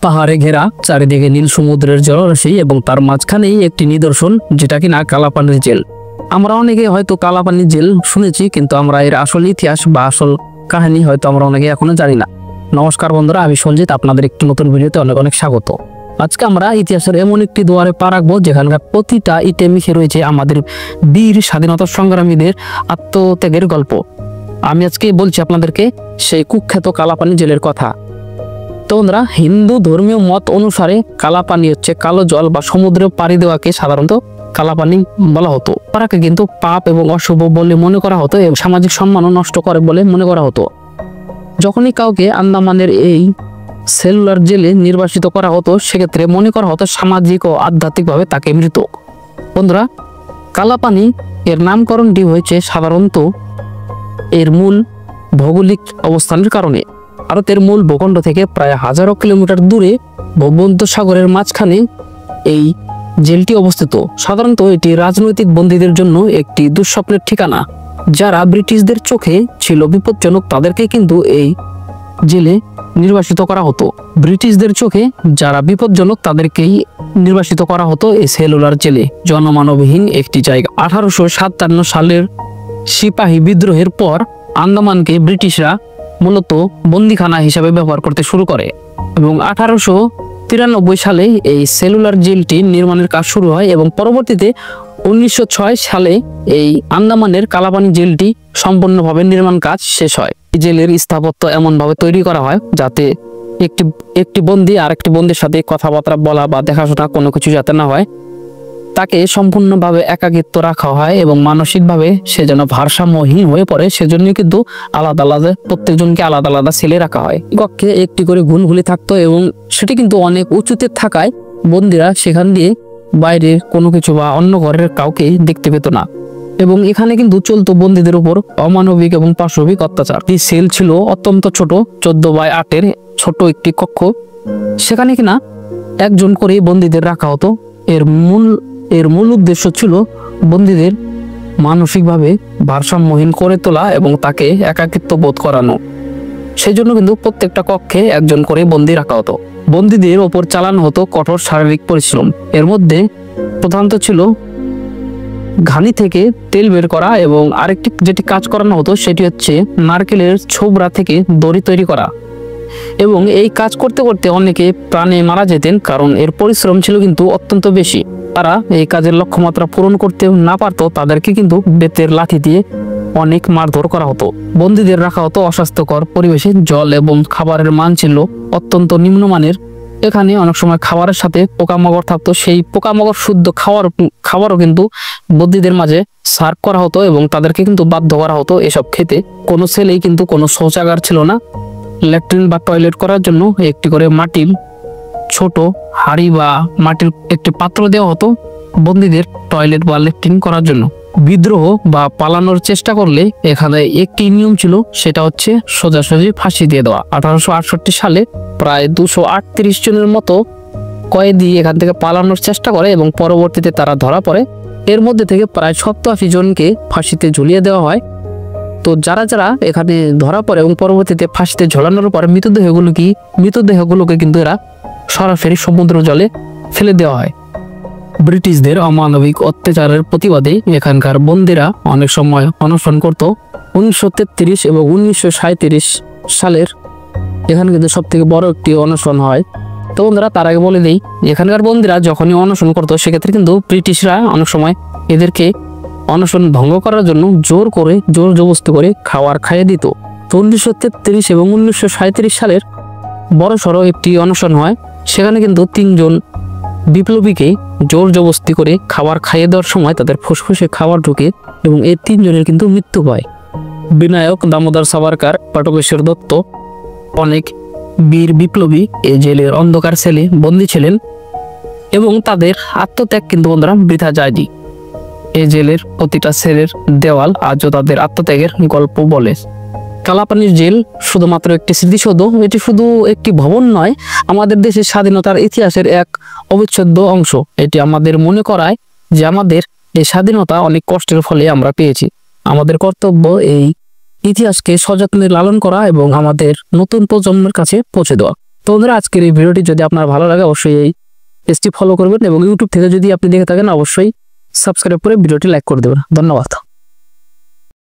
পাহাড়ে ঘেরা, চারিদিকে নীল সমুদ্রের জলরাশি এবং তার মাঝখানেই একটি নিদর্শন, যেটা কিনা কালাপানির জেল। আমরা অনেকে হয়তো কালাপানির জেল শুনেছি, কিন্তু আমরা এর আসল ইতিহাস বা আসল কাহিনী হয়তো আমরা অনেকে এখনো জানি না। নমস্কার বন্ধুরা, আমি সঞ্জিত, আপনাদের একটি নতুন ভিডিওতে অনেক অনেক স্বাগত। আজকে আমরা ইতিহাসের এমন একটি দুয়ারে পা রাখবো যেখানকার প্রতিটা ইটে মিশে রয়েছে আমাদের বীর স্বাধীনতা সংগ্রামীদের আত্মত্যাগের গল্প। আমি আজকে বলছি আপনাদেরকে সেই কুখ্যাত কালাপানি জেলের কথা। তো বন্ধুরা, হিন্দু ধর্মীয় মত অনুসারে কালাপানি হচ্ছে কালো জল বা সমুদ্রে পাড়ি দেওয়াকে সাধারণত কালাপানি বলা হতো। তারাকে কিন্তু পাপ এবং অশুভ বলে মনে করা হতো এবং সামাজিক সম্মানও নষ্ট করে বলে মনে করা হতো। যখনই কাউকে আন্দামানের এই সেলুলার জেলে নির্বাসিত করা হতো, সেক্ষেত্রে মনে করা হতো সামাজিক ও আধ্যাত্মিকভাবে তাকে মৃত। বন্ধুরা, কালাপানি এর নামকরণটি হয়েছে সাধারণত এর মূল ভৌগোলিক অবস্থানের কারণে। ভারতের মূল ভূখণ্ড থেকে প্রায় হাজারো কিলোমিটার দূরে ভূমধ্যসাগরের মাঝখানে এই জেলটি অবস্থিত। সাধারণত এটি রাজনৈতিক বন্দীদের জন্য একটি দুঃস্বপ্নের ঠিকানা। যারা ব্রিটিশদের চোখে ছিল বিপজ্জনক, তাদেরকে কিন্তু এই জেলে নির্বাসিত করা হতো। ব্রিটিশদের চোখে যারা বিপজ্জনক তাদেরকেই নির্বাসিত করা হতো এই সেলুলার জেলে, জনমানবহীন একটি জায়গা। 1857 সালের সিপাহী বিদ্রোহের পর আন্দামানকে ব্রিটিশরা মূলত বন্দিখানা হিসাবে ব্যবহার করতে শুরু করে এবং 1893 সালে এই সেলুলার জেলটি নির্মাণের কাজ শুরু হয় এবং পরবর্তীতে 1906 সালে এই আন্দামানের কালাপানি জেলটি সম্পূর্ণভাবে নির্মাণ কাজ শেষ হয়। এই জেলের স্থাপত্য এমনভাবে তৈরি করা হয় যাতে একটি বন্দী আর একটি বন্দীর সাথে কথাবার্তা বলা বা দেখাশোনা কোনো কিছু যাতে না হয়, তাকে সম্পূর্ণভাবে একাকিত্ব রাখা হয় এবং মানসিকভাবে সে যেন ভারসাম্যহীন হয়ে পড়ে, সেজন্য কিন্তু আলাদা আলাদা প্রত্যেকজনকে আলাদা আলাদা সেলে রাখা হয়। কক্ষে একটি করে ঘুলঘুলি থাকতো এবং সেটি কিন্তু অনেক উঁচুতে থাকায় বন্দীরা সেখান দিয়ে বাইরে কোনো কিছু বা অন্য ঘরের কাউকে দেখতে পেত না এবং এখানে কিন্তু চলতো বন্দীদের উপর অমানবিক এবং পাশবিক অত্যাচার। এই সেল ছিল অত্যন্ত ছোট, 14x8 ছোট একটি কক্ষ। সেখানে কিনা একজন করে বন্দীদের রাখা হতো। এর মূল উদ্দেশ্য ছিল বন্দীদের মানসিকভাবে ভারসাম্যহীন করে তোলা এবং তাকে একাকিত্ব বোধ করানো। সেই জন্য কিন্তু প্রত্যেকটা কক্ষে একজন করে বন্দী রাখা হতো। বন্দীদের ওপর চালানো হতো কঠোর শারীরিক পরিশ্রম। এর মধ্যে প্রধানত ছিল ঘানি থেকে তেল বের করা এবং আরেকটি যেটি কাজ করানো হতো সেটি হচ্ছে নারকেলের ছোবড়া থেকে দড়ি তৈরি করা। এবং এই কাজ করতে করতে অনেকে প্রাণে মারা যেতেন, কারণ এর পরিশ্রম ছিল কিন্তু অত্যন্ত বেশি। তারা এই কাজের লক্ষ্যমাত্রা পূরণ করতে না পারতো, তাদেরকে কিন্তু বেতের লাঠি দিয়ে অনেক মারধর করা হতো। বন্দীদের রাখা হতো অস্বাস্থ্যকর পরিবেশে। জল এবং খাবারের মান ছিল অত্যন্ত নিম্নমানের। এখানে অনেক সময় খাবারের সাথে পোকামাকড় থাকতো। সেই পোকামাকড় শুদ্ধ খাবারও কিন্তু বন্দীদের মাঝে সার্ভ করা হতো এবং তাদেরকে কিন্তু বাধ্য করা হতো এসব খেতে। কোনো সেলেই কিন্তু কোনো শৌচাগার ছিল না। ল্যাট্রিন বা টয়লেট করার জন্য একটি করে মাটির ছোট হাড়ি বা মাটির একটি পাত্র দেওয়া হতো বন্দীদের টয়লেট বা ল্যাট্রিন করার জন্য। বিদ্রোহ বা পালানোর চেষ্টা করলে এখানে একটি নিয়ম ছিল, সেটা হচ্ছে সোজাসুজি ফাঁসি দিয়ে দেওয়া। 1868 সালে প্রায় 238 জনের মতো কয়েদি এখান থেকে পালানোর চেষ্টা করে এবং পরবর্তীতে তারা ধরা পড়ে। এর মধ্যে থেকে প্রায় 87 জনকে ফাঁসিতে ঝুলিয়ে দেওয়া হয়। তো যারা যারা এখানে ধরা পড়ে এবং পরবর্তীতে ফাঁসিতে ঝোলানোর পরে মৃতদেহগুলোকে কিন্তু এরা সরাসরি সমুদ্র জলে ফেলে দেওয়া হয়। ব্রিটিশদের অমানবিক অত্যাচারের প্রতিবাদে এখানকার বন্দীরা অনেক সময় অনশন করত। 1933 এবং 1937 সালের এখানে কিন্তু সব থেকে বড় একটি অনশন হয়। তো বন্ধুরা, তার আগে বলে দিই, এখানকার বন্দীরা যখনই অনশন করতো সেক্ষেত্রে কিন্তু ব্রিটিশরা অনেক সময় এদেরকে অনশন ভঙ্গ করার জন্য জোর জবরদস্তি করে খাবার খাইয়ে দিত। তো 1933 এবং 1937 সালের বড় সড়ো একটি অনশন হয়। সেখানে কিন্তু 3 জন বিপ্লবীকে জোর জবরদস্তি করে খাবার খাইয়ে দেওয়ার সময় তাদের ফুসফুসে খাবার ঢুকে এবং এই 3 জনের কিন্তু মৃত্যু হয়। বিনায়ক দামোদর সাভারকার, বটকেশ্বর দত্ত, অনেক বীর বিপ্লবী এই জেলের অন্ধকার সেলে বন্দী ছিলেন এবং তাদের আত্মত্যাগ কিন্তু বন্ধুরা বৃথা যায়নি। এই জেলের প্রতিটা সেলের দেওয়াল আজও তাদের আত্মত্যাগের গল্প বলে। কালাপানির জেল শুধুমাত্র একটি স্মৃতিসৌধ, এটি শুধু একটি ভবন নয়, আমাদের দেশের স্বাধীনতার ইতিহাসের এক অবিচ্ছেদ্য অংশ। এটি আমাদের মনে করায় যে আমাদের এই স্বাধীনতা অনেক কষ্টের ফলে আমরা পেয়েছি। আমাদের কর্তব্য এই ইতিহাসকে সযত্নে লালন করা এবং আমাদের নতুন প্রজন্মের কাছে পৌঁছে দেওয়া। তো বন্ধুরা, আজকের এই ভিডিওটি যদি আপনার ভালো লাগে অবশ্যই এই পেজটি ফলো করবেন এবং ইউটিউব থেকে যদি আপনি দেখে থাকেন অবশ্যই সাবস্ক্রাইব করে ভিডিওটি লাইক করে দেবেন। ধন্যবাদ।